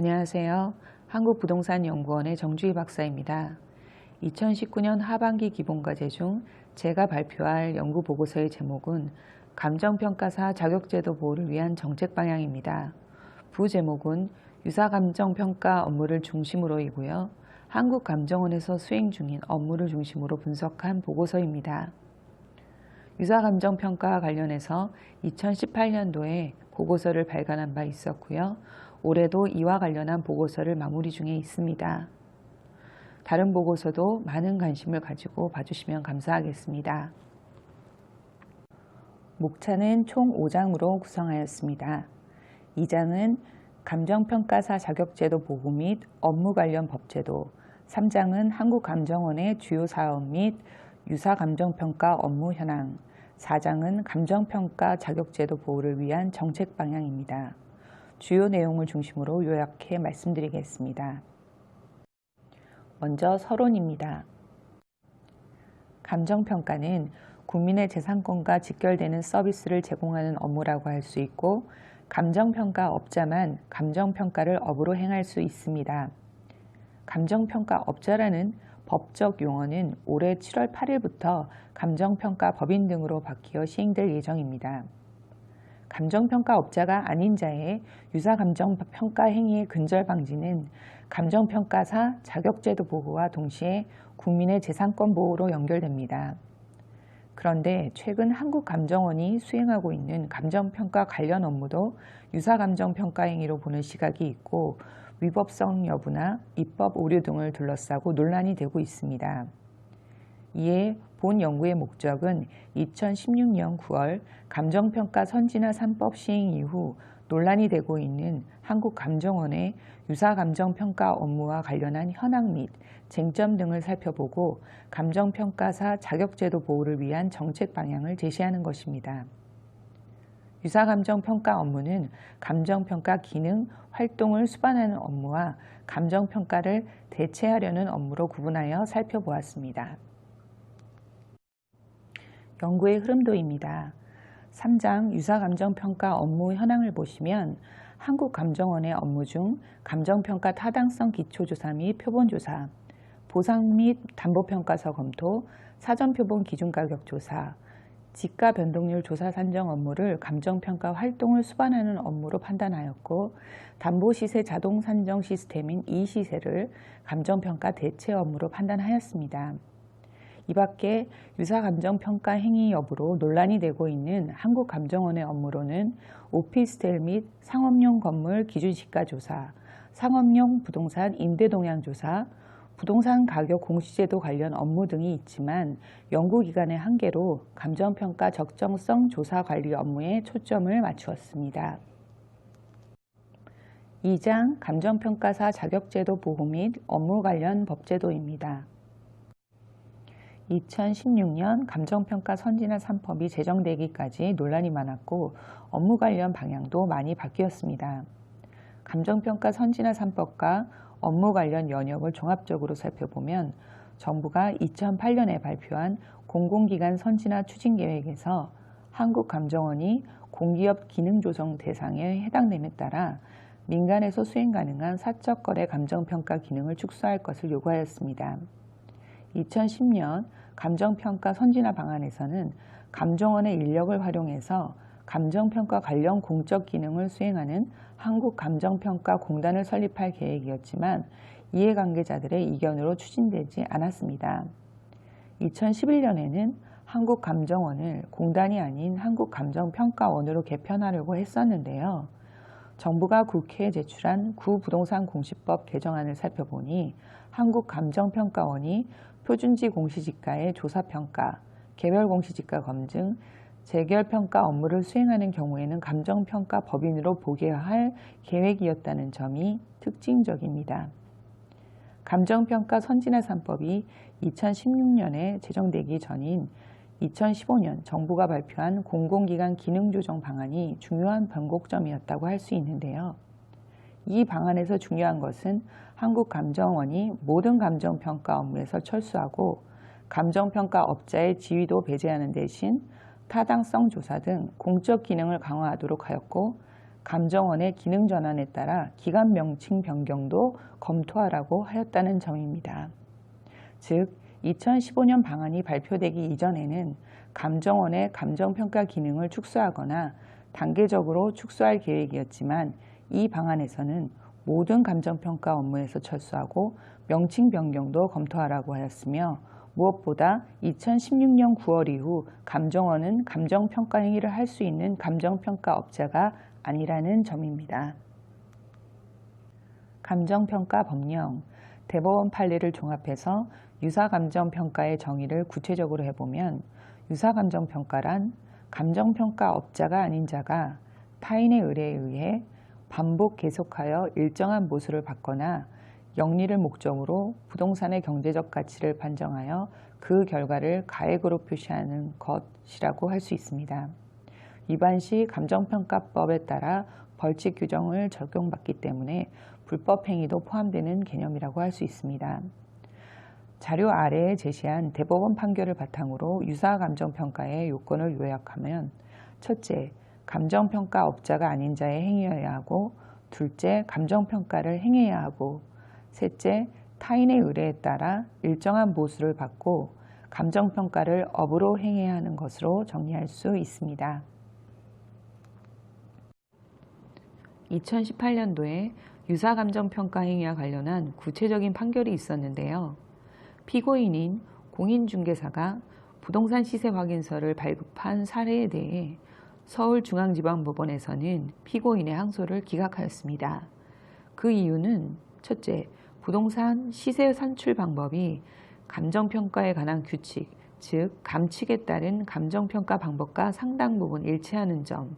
안녕하세요. 한국부동산연구원의 정주희 박사입니다. 2019년 하반기 기본과제 중 제가 발표할 연구보고서의 제목은 감정평가사 자격제도 보호를 위한 정책 방향입니다. 부제목은 유사감정평가 업무를 중심으로이고요. 한국감정원에서 수행 중인 업무를 중심으로 분석한 보고서입니다. 유사감정평가와 관련해서 2018년도에 보고서를 발간한 바 있었고요. 올해도 이와 관련한 보고서를 마무리 중에 있습니다. 다른 보고서도 많은 관심을 가지고 봐주시면 감사하겠습니다. 목차는 총 5장으로 구성하였습니다. 2장은 감정평가사 자격제도 보호 및 업무 관련 법제도, 3장은 한국감정원의 주요 사업 및 유사감정평가 업무 현황, 4장은 감정평가 자격제도 보호를 위한 정책 방향입니다. 주요 내용을 중심으로 요약해 말씀드리겠습니다. 먼저 서론입니다. 감정평가는 국민의 재산권과 직결되는 서비스를 제공하는 업무라고 할 수 있고, 감정평가업자만 감정평가를 업으로 행할 수 있습니다. 감정평가업자라는 법적 용어는 올해 7월 8일부터 감정평가법인 등으로 바뀌어 시행될 예정입니다. 감정평가업자가 아닌 자의 유사감정평가 행위의 근절 방지는 감정평가사 자격제도 보호와 동시에 국민의 재산권 보호로 연결됩니다. 그런데 최근 한국감정원이 수행하고 있는 감정평가 관련 업무도 유사감정평가 행위로 보는 시각이 있고, 위법성 여부나 입법 오류 등을 둘러싸고 논란이 되고 있습니다. 이에 본 연구의 목적은 2016년 9월 감정평가 선진화 3법 시행 이후 논란이 되고 있는 한국감정원의 유사감정평가 업무와 관련한 현황 및 쟁점 등을 살펴보고 감정평가사 자격제도 보호를 위한 정책 방향을 제시하는 것입니다. 유사감정평가 업무는 감정평가 기능, 활동을 수반하는 업무와 감정평가를 대체하려는 업무로 구분하여 살펴보았습니다. 연구의 흐름도입니다. 3장 유사감정평가 업무 현황을 보시면 한국감정원의 업무 중 감정평가 타당성 기초조사 및 표본조사, 보상 및 담보평가서 검토, 사전표본 기준가격조사, 지가 변동률 조사 산정 업무를 감정평가 활동을 수반하는 업무로 판단하였고, 담보시세 자동 산정 시스템인 이시세를 감정평가 대체 업무로 판단하였습니다. 이 밖에 유사감정평가 행위 여부로 논란이 되고 있는 한국감정원의 업무로는 오피스텔 및 상업용 건물 기준시가조사, 상업용 부동산 임대동향조사, 부동산 가격 공시제도 관련 업무 등이 있지만, 연구기관의 한계로 감정평가 적정성 조사 관리 업무에 초점을 맞추었습니다. 2장 감정평가사 자격제도 보호 및 업무 관련 법제도입니다. 2016년 감정평가 선진화 3법이 제정되기까지 논란이 많았고, 업무 관련 방향도 많이 바뀌었습니다. 감정평가 선진화 3법과 업무 관련 연역을 종합적으로 살펴보면, 정부가 2008년에 발표한 공공기관 선진화 추진계획에서 한국감정원이 공기업 기능조정 대상에 해당됨에 따라 민간에서 수행 가능한 사적거래 감정평가 기능을 축소할 것을 요구하였습니다. 2010년 감정평가 선진화 방안에서는 감정원의 인력을 활용해서 감정평가 관련 공적 기능을 수행하는 한국감정평가공단을 설립할 계획이었지만, 이해관계자들의 이견으로 추진되지 않았습니다. 2011년에는 한국감정원을 공단이 아닌 한국감정평가원으로 개편하려고 했었는데요. 정부가 국회에 제출한 구부동산 공시법 개정안을 살펴보니 한국감정평가원이 표준지 공시지가의 조사평가, 개별공시지가 검증, 재결평가 업무를 수행하는 경우에는 감정평가 법인으로 복귀할 계획이었다는 점이 특징적입니다. 감정평가 선진화 3법이 2016년에 제정되기 전인 2015년 정부가 발표한 공공기관 기능조정 방안이 중요한 변곡점이었다고 할 수 있는데요. 이 방안에서 중요한 것은 한국감정원이 모든 감정평가 업무에서 철수하고 감정평가 업자의 지위도 배제하는 대신 타당성 조사 등 공적 기능을 강화하도록 하였고, 감정원의 기능 전환에 따라 기관 명칭 변경도 검토하라고 하였다는 점입니다. 즉, 2015년 방안이 발표되기 이전에는 감정원의 감정평가 기능을 축소하거나 단계적으로 축소할 계획이었지만 이 방안에서는 모든 감정평가 업무에서 철수하고 명칭 변경도 검토하라고 하였으며 무엇보다 2016년 9월 이후 감정원은 감정평가 행위를 할 수 있는 감정평가 업자가 아니라는 점입니다. 감정평가 법령, 대법원 판례를 종합해서 유사감정평가의 정의를 구체적으로 해보면 유사감정평가란 감정평가 업자가 아닌 자가 타인의 의뢰에 의해 반복 계속하여 일정한 보수를 받거나 영리를 목적으로 부동산의 경제적 가치를 판정하여 그 결과를 가액으로 표시하는 것이라고 할 수 있습니다. 위반 시 감정평가법에 따라 벌칙 규정을 적용받기 때문에 불법 행위도 포함되는 개념이라고 할 수 있습니다. 자료 아래에 제시한 대법원 판결을 바탕으로 유사감정평가의 요건을 요약하면 첫째, 감정평가 업자가 아닌 자의 행위여야 하고 둘째, 감정평가를 행해야 하고 셋째, 타인의 의뢰에 따라 일정한 보수를 받고 감정평가를 업으로 행해야 하는 것으로 정리할 수 있습니다. 2018년도에 유사감정평가 행위와 관련한 구체적인 판결이 있었는데요. 피고인인 공인중개사가 부동산 시세 확인서를 발급한 사례에 대해 서울중앙지방법원에서는 피고인의 항소를 기각하였습니다. 그 이유는 첫째, 부동산 시세 산출 방법이 감정평가에 관한 규칙, 즉 감칙에 따른 감정평가 방법과 상당 부분 일치하는 점.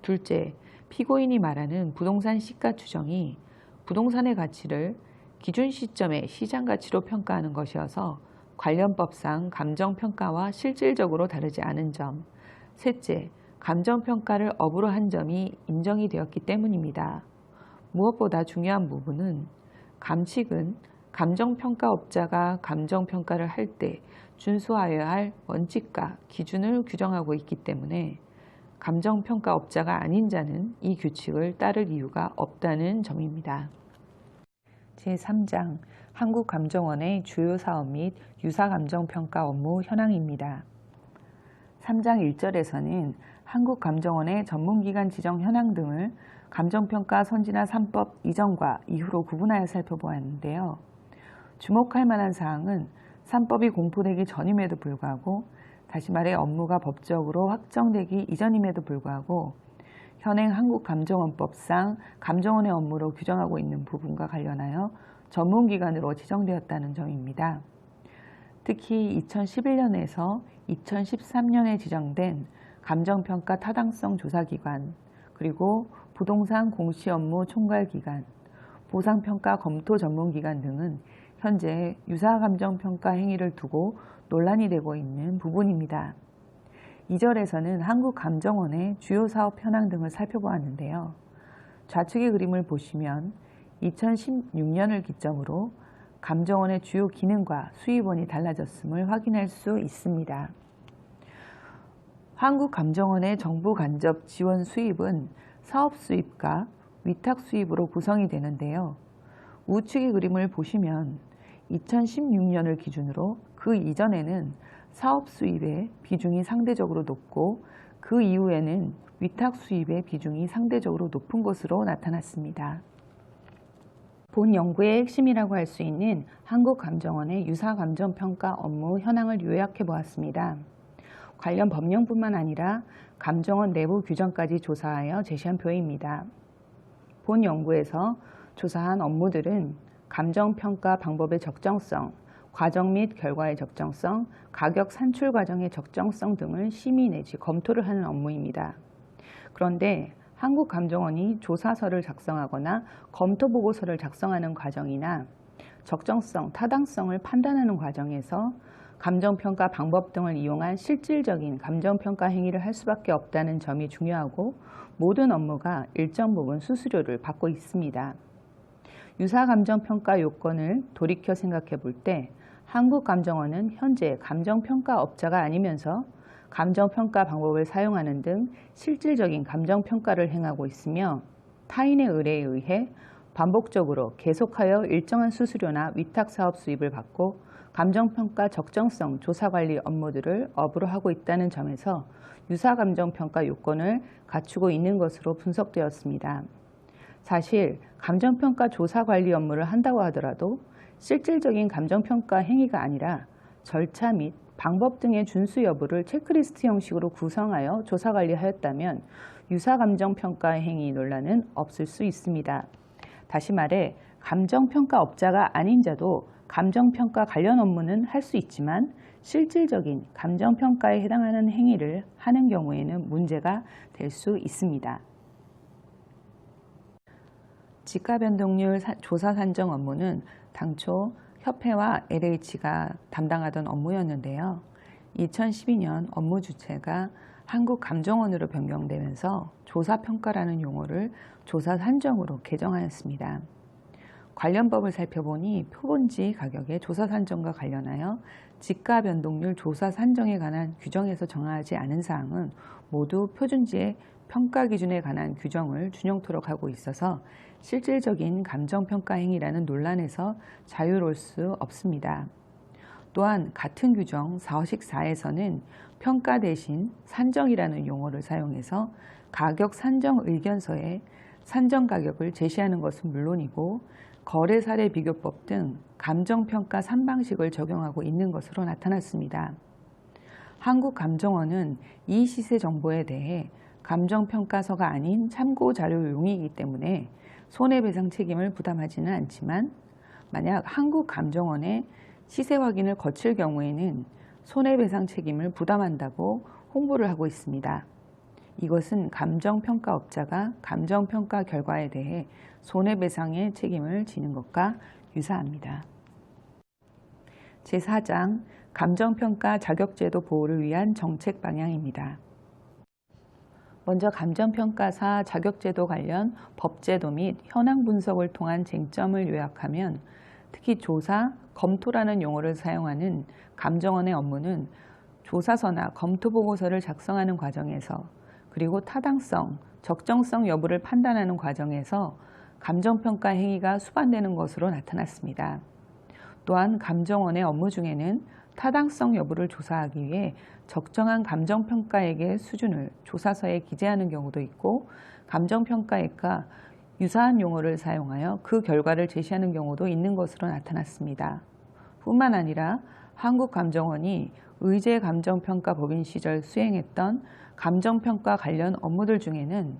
둘째, 피고인이 말하는 부동산 시가 추정이 부동산의 가치를 기준 시점의 시장 가치로 평가하는 것이어서 관련 법상 감정평가와 실질적으로 다르지 않은 점. 셋째, 감정평가를 업으로 한 점이 인정이 되었기 때문입니다. 무엇보다 중요한 부분은 감칙은 감정평가업자가 감정평가를 할 때 준수하여야 할 원칙과 기준을 규정하고 있기 때문에 감정평가업자가 아닌 자는 이 규칙을 따를 이유가 없다는 점입니다. 제3장 한국감정원의 주요 사업 및 유사감정평가 업무 현황입니다. 3장 1절에서는 한국감정원의 전문기관 지정 현황 등을 감정평가 선진화 3법 이전과 이후로 구분하여 살펴보았는데요. 주목할 만한 사항은 3법이 공포되기 전임에도 불구하고 다시 말해 업무가 법적으로 확정되기 이전임에도 불구하고 현행 한국감정원법상 감정원의 업무로 규정하고 있는 부분과 관련하여 전문기관으로 지정되었다는 점입니다. 특히 2011년에서 2013년에 지정된 감정평가 타당성 조사기관, 그리고 부동산 공시업무 총괄기관, 보상평가 검토 전문기관 등은 현재 유사감정평가 행위를 두고 논란이 되고 있는 부분입니다. 2절에서는 한국감정원의 주요 사업 현황 등을 살펴보았는데요. 좌측의 그림을 보시면 2016년을 기점으로 감정원의 주요 기능과 수입원이 달라졌음을 확인할 수 있습니다. 한국감정원의 정부 간접 지원 수입은 사업 수입과 위탁 수입으로 구성이 되는데요. 우측의 그림을 보시면 2016년을 기준으로 그 이전에는 사업 수입의 비중이 상대적으로 높고 그 이후에는 위탁 수입의 비중이 상대적으로 높은 것으로 나타났습니다. 본 연구의 핵심이라고 할 수 있는 한국감정원의 유사감정평가 업무 현황을 요약해 보았습니다. 관련 법령뿐만 아니라 감정원 내부 규정까지 조사하여 제시한 표입니다. 본 연구에서 조사한 업무들은 감정평가 방법의 적정성, 과정 및 결과의 적정성, 가격 산출 과정의 적정성 등을 심의 내지 검토를 하는 업무입니다. 그런데 한국감정원이 조사서를 작성하거나 검토보고서를 작성하는 과정이나 적정성, 타당성을 판단하는 과정에서 감정평가 방법 등을 이용한 실질적인 감정평가 행위를 할 수밖에 없다는 점이 중요하고 모든 업무가 일정 부분 수수료를 받고 있습니다. 유사감정평가 요건을 돌이켜 생각해 볼 때 한국감정원은 현재 감정평가 업자가 아니면서 감정평가 방법을 사용하는 등 실질적인 감정평가를 행하고 있으며 타인의 의뢰에 의해 반복적으로 계속하여 일정한 수수료나 위탁사업 수입을 받고 감정평가 적정성 조사관리 업무들을 업으로 하고 있다는 점에서 유사감정평가 요건을 갖추고 있는 것으로 분석되었습니다. 사실 감정평가 조사관리 업무를 한다고 하더라도 실질적인 감정평가 행위가 아니라 절차 및 방법 등의 준수 여부를 체크리스트 형식으로 구성하여 조사관리하였다면 유사감정평가 행위 논란은 없을 수 있습니다. 다시 말해 감정평가업자가 아닌 자도 감정평가 관련 업무는 할 수 있지만 실질적인 감정평가에 해당하는 행위를 하는 경우에는 문제가 될 수 있습니다. 지가변동률 조사 산정 업무는 당초 협회와 LH가 담당하던 업무였는데요. 2012년 업무 주체가 한국감정원으로 변경되면서 조사평가라는 용어를 조사산정으로 개정하였습니다. 관련 법을 살펴보니 표본지 가격의 조사산정과 관련하여 지가변동률 조사산정에 관한 규정에서 정하지 않은 사항은 모두 표준지의 평가 기준에 관한 규정을 준용토록 하고 있어서 실질적인 감정평가 행위라는 논란에서 자유로울 수 없습니다. 또한 같은 규정 4-4에서는 평가 대신 산정이라는 용어를 사용해서 가격 산정 의견서에 산정 가격을 제시하는 것은 물론이고 거래 사례 비교법 등 감정평가 3방식을 적용하고 있는 것으로 나타났습니다. 한국감정원은 이 시세 정보에 대해 감정평가서가 아닌 참고자료용이기 때문에 손해배상 책임을 부담하지는 않지만 만약 한국감정원의 시세 확인을 거칠 경우에는 손해배상 책임을 부담한다고 홍보를 하고 있습니다. 이것은 감정평가업자가 감정평가 결과에 대해 손해배상의 책임을 지는 것과 유사합니다. 제4장 감정평가 자격제도 보호를 위한 정책 방향입니다. 먼저 감정평가사 자격제도 관련 법제도 및 현황 분석을 통한 쟁점을 요약하면 특히 조사, 검토라는 용어를 사용하는 감정원의 업무는 조사서나 검토보고서를 작성하는 과정에서 그리고 타당성, 적정성 여부를 판단하는 과정에서 감정평가 행위가 수반되는 것으로 나타났습니다. 또한 감정원의 업무 중에는 타당성 여부를 조사하기 위해 적정한 감정평가액의 수준을 조사서에 기재하는 경우도 있고 감정평가액과 유사한 용어를 사용하여 그 결과를 제시하는 경우도 있는 것으로 나타났습니다. 뿐만 아니라 한국감정원이 의제감정평가법인 시절 수행했던 감정평가 관련 업무들 중에는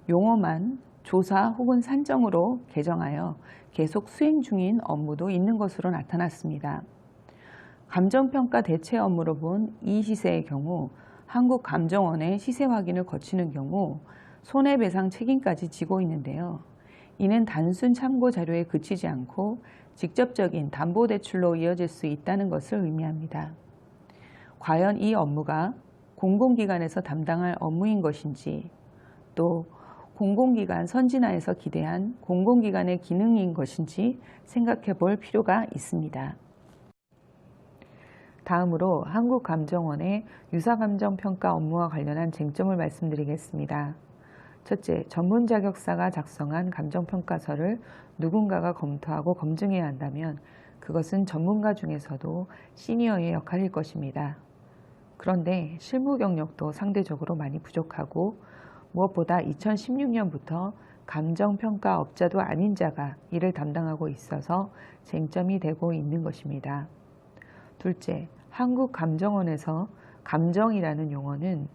용어만 조사 혹은 산정으로 개정하여 계속 수행 중인 업무도 있는 것으로 나타났습니다. 감정평가 대체 업무로 본 이 시세의 경우 한국감정원의 시세 확인을 거치는 경우 손해배상 책임까지 지고 있는데요. 이는 단순 참고 자료에 그치지 않고 직접적인 담보대출로 이어질 수 있다는 것을 의미합니다. 과연 이 업무가 공공기관에서 담당할 업무인 것인지 또 공공기관 선진화에서 기대한 공공기관의 기능인 것인지 생각해 볼 필요가 있습니다. 다음으로 한국감정원의 유사감정평가 업무와 관련한 쟁점을 말씀드리겠습니다. 첫째, 전문자격사가 작성한 감정평가서를 누군가가 검토하고 검증해야 한다면 그것은 전문가 중에서도 시니어의 역할일 것입니다. 그런데 실무 경력도 상대적으로 많이 부족하고 무엇보다 2016년부터 감정평가업자도 아닌 자가 이를 담당하고 있어서 쟁점이 되고 있는 것입니다. 둘째, 한국감정원에서 감정이라는 용어는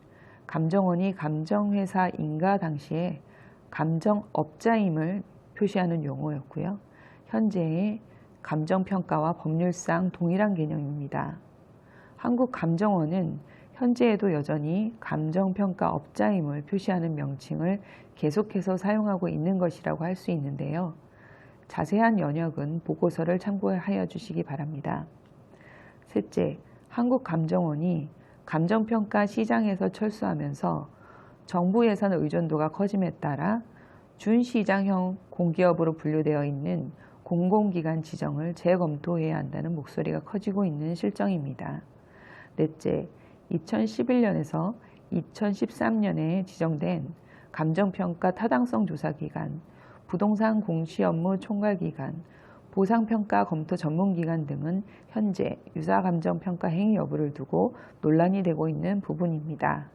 감정원이 감정회사인가 당시에 감정업자임을 표시하는 용어였고요. 현재의 감정평가와 법률상 동일한 개념입니다. 한국감정원은 현재에도 여전히 감정평가업자임을 표시하는 명칭을 계속해서 사용하고 있는 것이라고 할 수 있는데요. 자세한 연역은 보고서를 참고하여 주시기 바랍니다. 셋째, 한국감정원이 감정평가 시장에서 철수하면서 정부 예산 의존도가 커짐에 따라 준시장형 공기업으로 분류되어 있는 공공기관 지정을 재검토해야 한다는 목소리가 커지고 있는 실정입니다. 넷째, 2011년에서 2013년에 지정된 감정평가 타당성 조사기관, 부동산 공시업무 총괄기관, 보상평가 검토 전문기관 등은 현재 유사감정평가 행위 여부를 두고 논란이 되고 있는 부분입니다.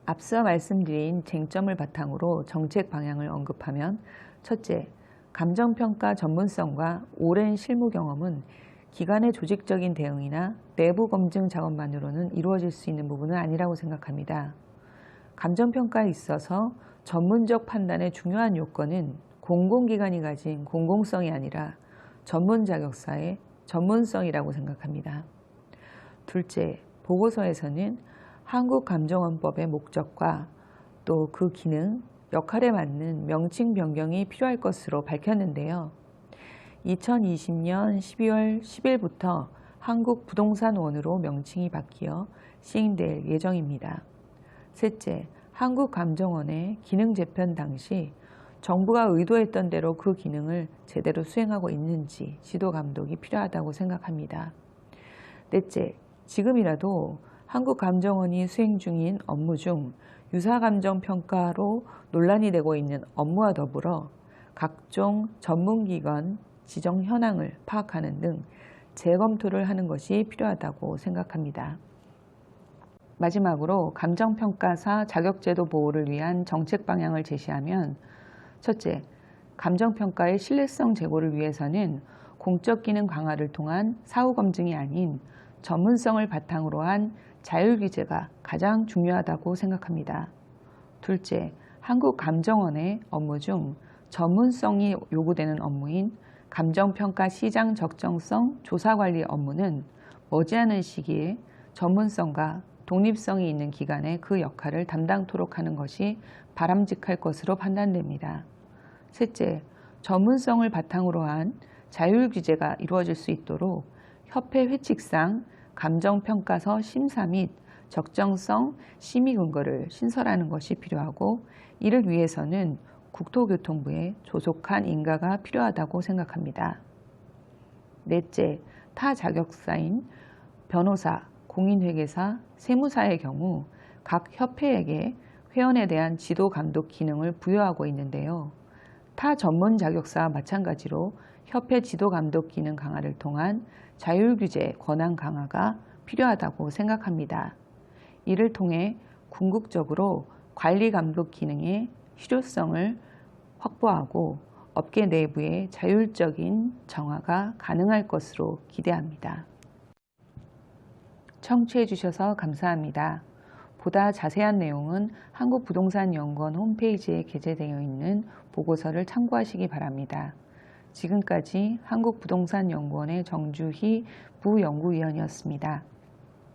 앞서 말씀드린 쟁점을 바탕으로 정책 방향을 언급하면 첫째, 감정평가 전문성과 오랜 실무 경험은 기관의 조직적인 대응이나 내부 검증 작업만으로는 이루어질 수 있는 부분은 아니라고 생각합니다. 감정평가에 있어서 전문적 판단의 중요한 요건은 공공기관이 가진 공공성이 아니라 전문 자격사의 전문성이라고 생각합니다. 둘째, 보고서에서는 한국감정원법의 목적과 또 그 기능, 역할에 맞는 명칭 변경이 필요할 것으로 밝혔는데요. 2020년 12월 10일부터 한국부동산원으로 명칭이 바뀌어 시행될 예정입니다. 셋째, 한국감정원의 기능 재편 당시 정부가 의도했던 대로 그 기능을 제대로 수행하고 있는지 지도 감독이 필요하다고 생각합니다. 넷째, 지금이라도 한국감정원이 수행 중인 업무 중 유사감정평가로 논란이 되고 있는 업무와 더불어 각종 전문기관 지정 현황을 파악하는 등 재검토를 하는 것이 필요하다고 생각합니다. 마지막으로 감정평가사 자격제도 보호를 위한 정책 방향을 제시하면 첫째, 감정평가의 신뢰성 제고를 위해서는 공적 기능 강화를 통한 사후 검증이 아닌 전문성을 바탕으로 한 자율 규제가 가장 중요하다고 생각합니다. 둘째, 한국감정원의 업무 중 전문성이 요구되는 업무인 감정평가 시장 적정성 조사관리 업무는 머지않은 시기에 전문성과 독립성이 있는 기관에 그 역할을 담당토록 하는 것이 바람직할 것으로 판단됩니다. 셋째, 전문성을 바탕으로 한 자율 규제가 이루어질 수 있도록 협회 회칙상 감정평가서 심사 및 적정성 심의 근거를 신설하는 것이 필요하고 이를 위해서는 국토교통부에 조속한 인가가 필요하다고 생각합니다. 넷째, 타 자격사인 변호사, 공인회계사, 세무사의 경우 각 협회에게 회원에 대한 지도 감독 기능을 부여하고 있는데요. 타 전문 자격사와 마찬가지로 협회 지도 감독 기능 강화를 통한 자율규제 권한 강화가 필요하다고 생각합니다. 이를 통해 궁극적으로 관리 감독 기능의 실효성을 확보하고 업계 내부의 자율적인 정화가 가능할 것으로 기대합니다. 청취해 주셔서 감사합니다. 보다 자세한 내용은 한국부동산연구원 홈페이지에 게재되어 있는 보고서를 참고하시기 바랍니다. 지금까지 한국부동산연구원의 정주희 부연구위원이었습니다.